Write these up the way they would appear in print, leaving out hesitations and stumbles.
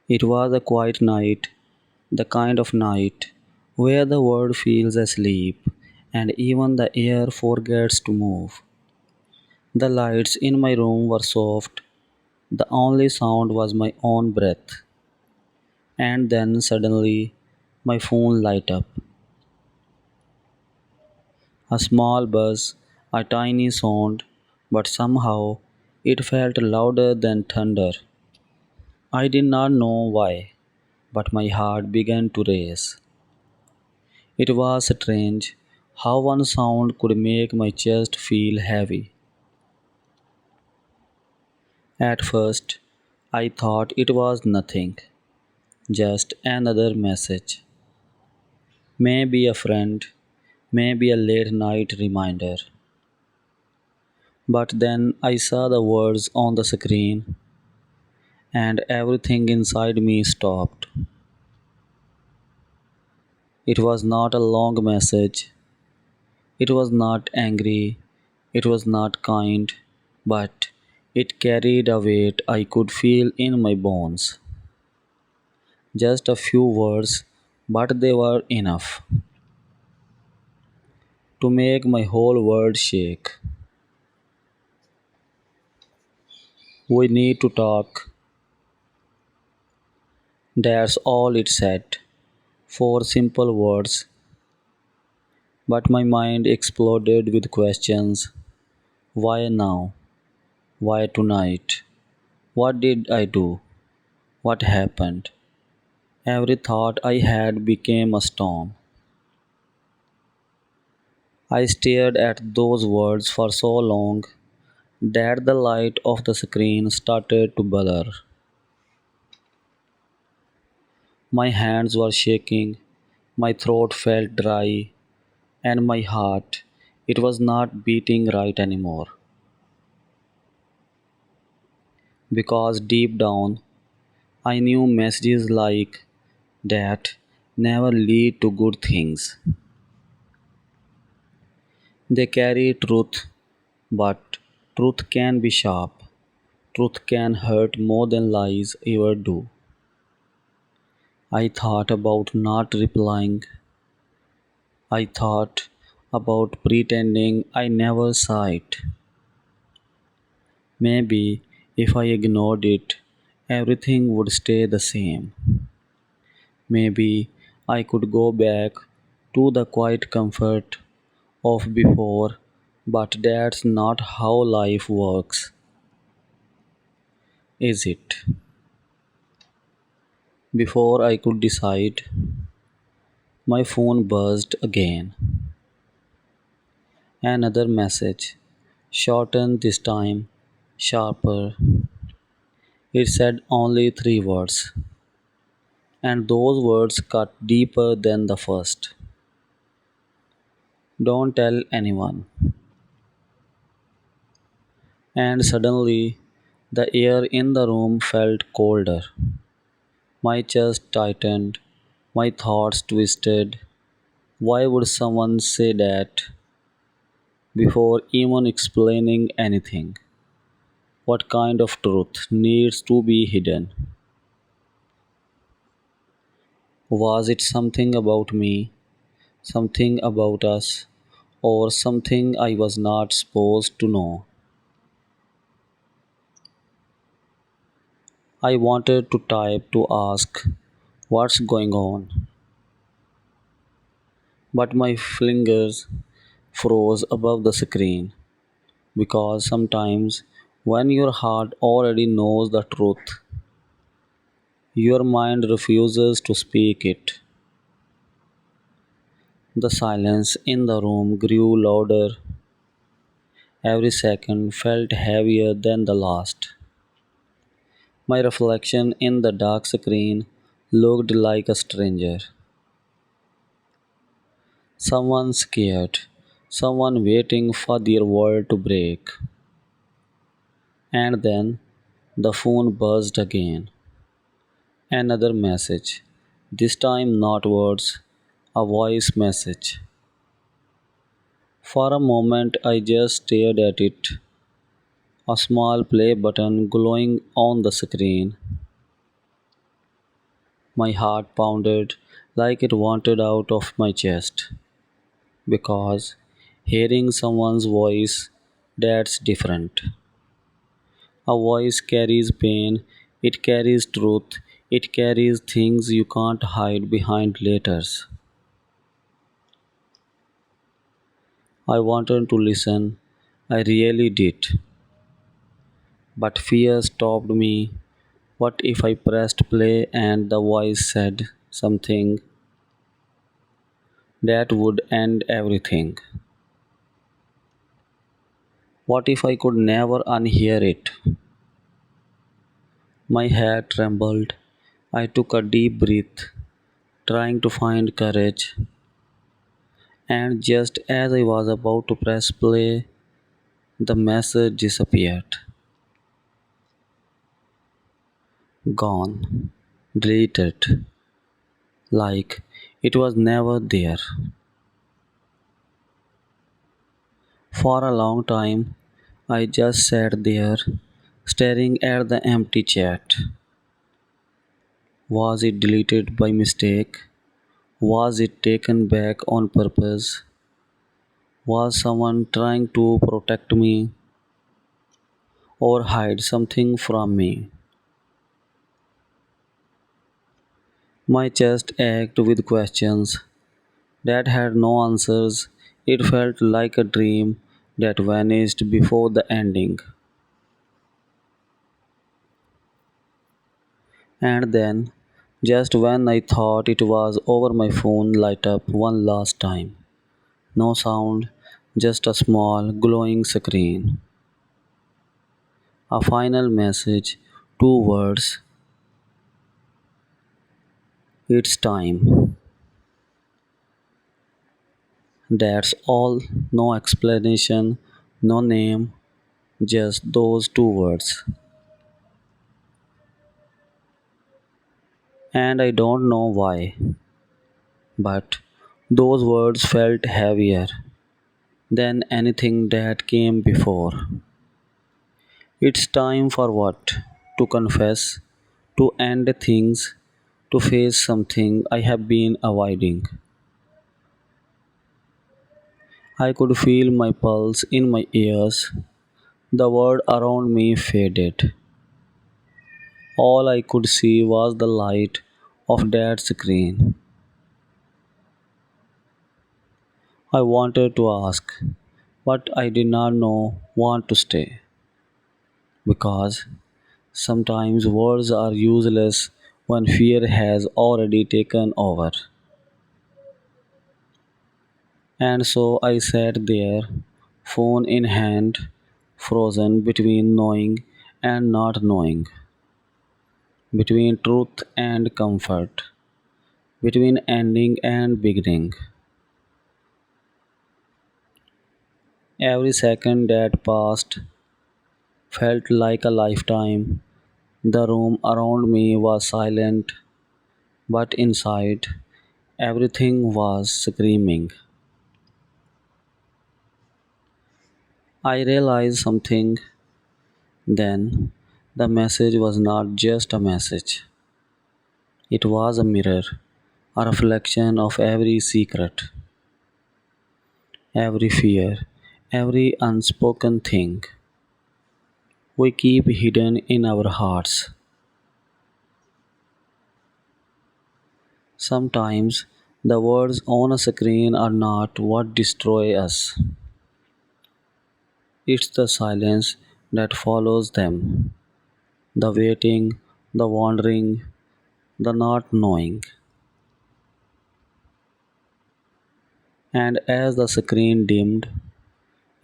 It was a quiet night, the kind of night where the world feels asleep and even the air forgets to move. The lights in my room were soft, the only sound was my own breath. And then suddenly my phone light up. A small buzz, a tiny sound, but somehow it felt louder than thunder. I did not know why, but my heart began to race. It was strange how one sound could make my chest feel heavy. At first, I thought it was nothing, just another message. Maybe a friend, maybe a late night reminder. But then I saw the words on the screen and everything inside me stopped. It was not a long message, it was not angry, it was not kind, but it carried a weight I could feel in my bones. Just a few words, but they were enough to make my whole world shake. We need to talk. That's all it said. Four simple words, but my mind exploded with questions. Why now? Why tonight? What did I do? What happened? Every thought I had became a storm. I stared at those words for so long that the light of the screen started to blur. My hands were shaking, my throat felt dry, and my heart, it was not beating right anymore. Because deep down, I knew messages like that never lead to good things. They carry truth, but truth can be sharp. Truth can hurt more than lies ever do. I thought about not replying. I thought about pretending I never saw it. Maybe if I ignored it, everything would stay the same. Maybe I could go back to the quiet comfort of before, but that's not how life works, is it? Before I could decide, my phone buzzed again. Another message, shortened this time, sharper. It said only three words, and those words cut deeper than the first. Don't tell anyone. And suddenly, the air in the room felt colder. My chest tightened, my thoughts twisted. Why would someone say that before even explaining anything? What kind of truth needs to be hidden? Was it something about me, something about us, or something I was not supposed to know? I wanted to type to ask what's going on, but my fingers froze above the screen because sometimes when your heart already knows the truth, your mind refuses to speak it. The silence in the room grew louder. Every second felt heavier than the last. My reflection in the dark screen looked like a stranger. Someone scared. Someone waiting for their world to break. And then the phone buzzed again. Another message. This time not words, a voice message. For a moment I just stared at it, a small play button glowing on the screen. My heart pounded like it wanted out of my chest because hearing someone's voice, that's different. A voice carries pain, it carries truth, it carries things you can't hide behind letters. I wanted to listen, I really did, but fear stopped me. What if I pressed play and the voice said something that would end everything? What if I could never unhear it? My head trembled. I took a deep breath, trying to find courage, and just as I was about to press play, the message disappeared. Gone. Deleted. Like it was never there. For a long time, I just sat there, staring at the empty chat. Was it deleted by mistake? Was it taken back on purpose? Was someone trying to protect me or hide something from me? My chest ached with questions that had no answers. It felt like a dream that vanished before the ending. And then, just when I thought it was over, my phone light up one last time. No sound, just a small glowing screen. A final message, two words, it's time. That's all, no explanation, no name, just those two words. And I don't know why, but those words felt heavier than anything that came before. It's time for what? To confess, to end things, to face something I have been avoiding. I could feel my pulse in my ears. The world around me faded. All I could see was the light of that screen. I wanted to ask, but I did not know want to stay because sometimes words are useless when fear has already taken over. And so I sat there, phone in hand, frozen between knowing and not knowing, between truth and comfort, between ending and beginning. Every second that passed felt like a lifetime. The room around me was silent, but inside, everything was screaming. I realized something then. The message was not just a message, it was a mirror, a reflection of every secret, every fear, every unspoken thing we keep hidden in our hearts. Sometimes the words on a screen are not what destroy us, it's the silence that follows them, the waiting, the wandering, the not knowing. And as the screen dimmed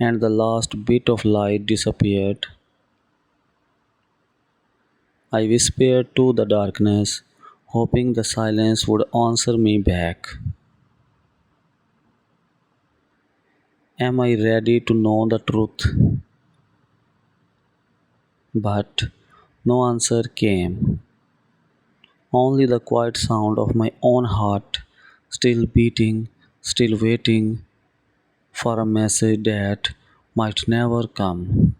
and the last bit of light disappeared, I whispered to the darkness, hoping the silence would answer me back. Am I ready to know the truth? But no answer came, only the quiet sound of my own heart, still beating, still waiting for a message that might never come.